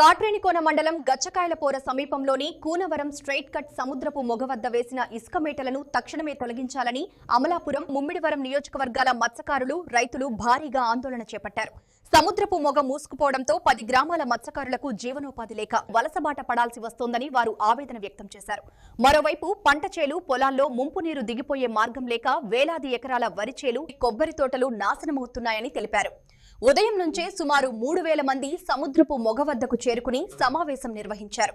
కాట్రేనికోన మండలం గచ్చకాయలపోర సమీపంలోని Kunavaram straight cut సముద్రపు మొగ వద్ద వేసిన ఇసుక మేటలను తక్షణమే తొలగించాలని అమలాపురం, ముమ్మిడివరం నియోజకవర్గాల మత్స్యకారులు, రైతులు భారీగా ఆందోళన చేపట్టారు. సముద్రపు మొగ మూసుకుపోవడంతో 10 గ్రామాల మత్స్యకారులకు జీవనోపాధి లేక వలసబాట పడాల్సి వస్తోందని వారు ఆవేదన వ్యక్తం చేశారు. మరోవైపు పంట చేలు, పొలాల్లో ముంపు నీరు దిగిపోయే మార్గం లేక వేలాది ఎకరాల వరి చేలు, కొబ్బరి తోటలు నాశనమవుతున్నాయని తెలిపారు. ఉదయం నుంచే సుమారు 3000 మంది సముద్రపు మొగ వద్దకు చేరుకుని సమావేశం నిర్వహించారు.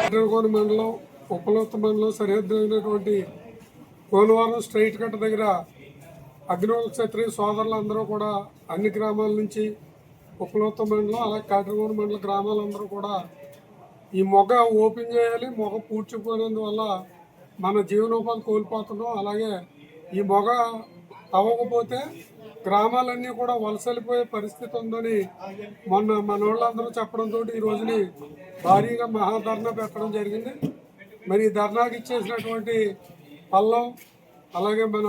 కాట్రేనికోన మండలం, ఉప్పలూత మండలం సరిహద్దు అయినటువంటి కోనవరం స్ట్రైట్ కట్ దగ్గర అగ్నికుల క్షత్రియ సోదరులందరూ కూడా అన్ని గ్రామాల నుంచి ఉప్పలూత మండలం అలాగే కాట్రేనికోన మండల గ్రామాలందరూ కూడా ఈ మొగ ఓపెన్ చేయాలి. మొగ పూడ్చిపోయినందువల్ల మన జీవనోపాధి కోల్పోతున్నాం. అలాగే ఈ మొగ అవ్వకపోతే గ్రామాలన్నీ కూడా వలసలిపోయే పరిస్థితి ఉందని మొన్న మన వాళ్ళందరూ చెప్పడంతో ఈ రోజుని భారీగా మహాధర్నా పెట్టడం జరిగింది. మరి ఈ ధర్నాకి ఇచ్చేసినటువంటి పల్లం, అలాగే మన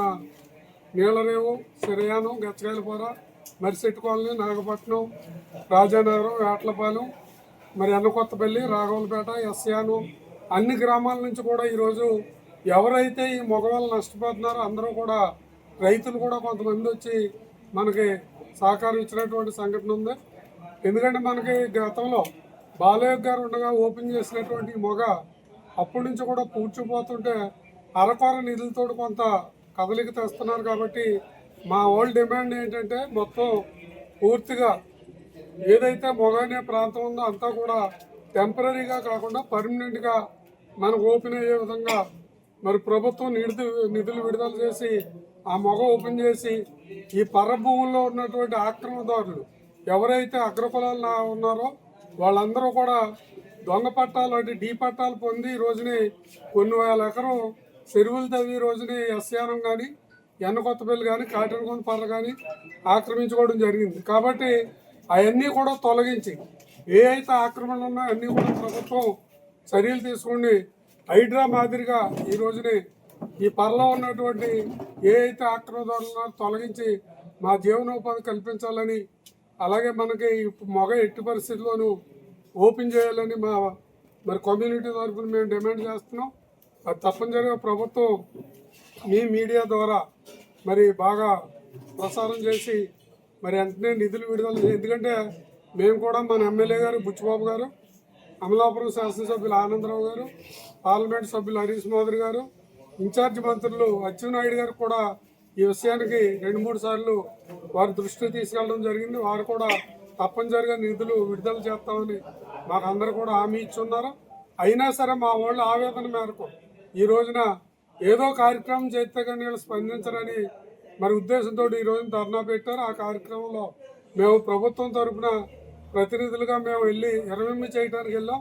నీలరేవు, సిరయానం, గచ్చకాయలపోర, మరిసెట్టు కాలనీ, నాగపట్నం, రాజానగరం, వేట్లపాలెం, మరి అన్నకొత్తపల్లి, రాఘవలపేట, ఎస్యాను అన్ని గ్రామాల నుంచి కూడా ఈరోజు ఎవరైతే ఈ మొగ వల్ల నష్టపోతున్నారో అందరూ కూడా రైతులు కూడా కొంతమంది వచ్చి మనకి సహకారం ఇచ్చినటువంటి సంఘటన ఉంది. ఎందుకంటే మనకి గతంలో బాలయ్య గారు ఉండగా ఓపెన్ చేసినటువంటి మొగ అప్పటి నుంచి కూడా పూడ్చిపోతుంటే అరకొర నిధులతో కొంత కదలిక తెస్తున్నారు. కాబట్టి మా ఓల్డ్ డిమాండ్ ఏంటంటే మొత్తం పూర్తిగా ఏదైతే మొగ అనే ప్రాంతం ఉందో అంతా కూడా టెంపరీగా కాకుండా పర్మనెంట్గా మనకు ఓపెన్ అయ్యే విధంగా మరి ప్రభుత్వం నిధులు విడుదల చేసి ఆ మొగ ఓపెన్ చేసి ఈ పర్రభూముల్లో ఉన్నటువంటి ఆక్రమణదారులు ఎవరైతే అగ్రకులాలు ఉన్నారో వాళ్ళందరూ కూడా దొంగ పట్టాలు అంటే డీ పట్టాలు పొంది ఈ రోజుని కొన్ని వేల ఎకరం చెరువులు తవ్వి రోజుని ఎస్యానం కానీ, ఎన్నకొత్తపల్లి కానీ, కాట్రేనికోన పర్ర కానీ ఆక్రమించుకోవడం జరిగింది. కాబట్టి అవన్నీ కూడా తొలగించి ఏ అయితే ఆక్రమణలు ఉన్నాయో అన్నీ కూడా ప్రభుత్వం చర్యలు తీసుకుని హైడ్రా మాదిరిగా ఈ రోజుని ఈ పర్లో ఉన్నటువంటి ఏ అయితే ఆక్రమణదారులను తొలగించి మా జీవనోపాధి కల్పించాలని, అలాగే మనకి మొగ ఎట్టి పరిస్థితుల్లోనూ ఓపెన్ చేయాలని మరి కమ్యూనిటీ తరఫున మేము డిమాండ్ చేస్తున్నాం. అది తప్పనిసరిగా ప్రభుత్వం మీ మీడియా ద్వారా మరి బాగా ప్రసారం చేసి మరి వెంటనే నిధులు విడుదల. ఎందుకంటే మేము కూడా మన ఎమ్మెల్యే గారు బుచ్చిబాబు గారు, అమలాపురం శాసనసభ్యులు ఆనందరావు గారు, పార్లమెంట్ సభ్యులు హరీష్ మోదరి గారు, ఇన్ఛార్జ్ మంత్రులు అచ్చెన్నాయుడు గారు కూడా ఈ విషయానికి 2-3 సార్లు వారి దృష్టికి తీసుకెళ్ళడం జరిగింది. వారు కూడా తప్పనిసరిగా నిధులు విడుదల చేస్తామని మాకు అందరూ కూడా హామీ ఇచ్చున్నారు. అయినా సరే మా వాళ్ళు ఆవేదన మేరకు ఈ రోజున ఏదో కార్యక్రమం చేస్తే కానీ వీళ్ళు స్పందించరని మరి ఉద్దేశంతో ఈ రోజున ధర్నా పెట్టారు. ఆ కార్యక్రమంలో మేము ప్రభుత్వం తరఫున ప్రతినిధులుగా మేము వెళ్ళి ఎర్రమిమ్మి చేయడానికి వెళ్ళాం.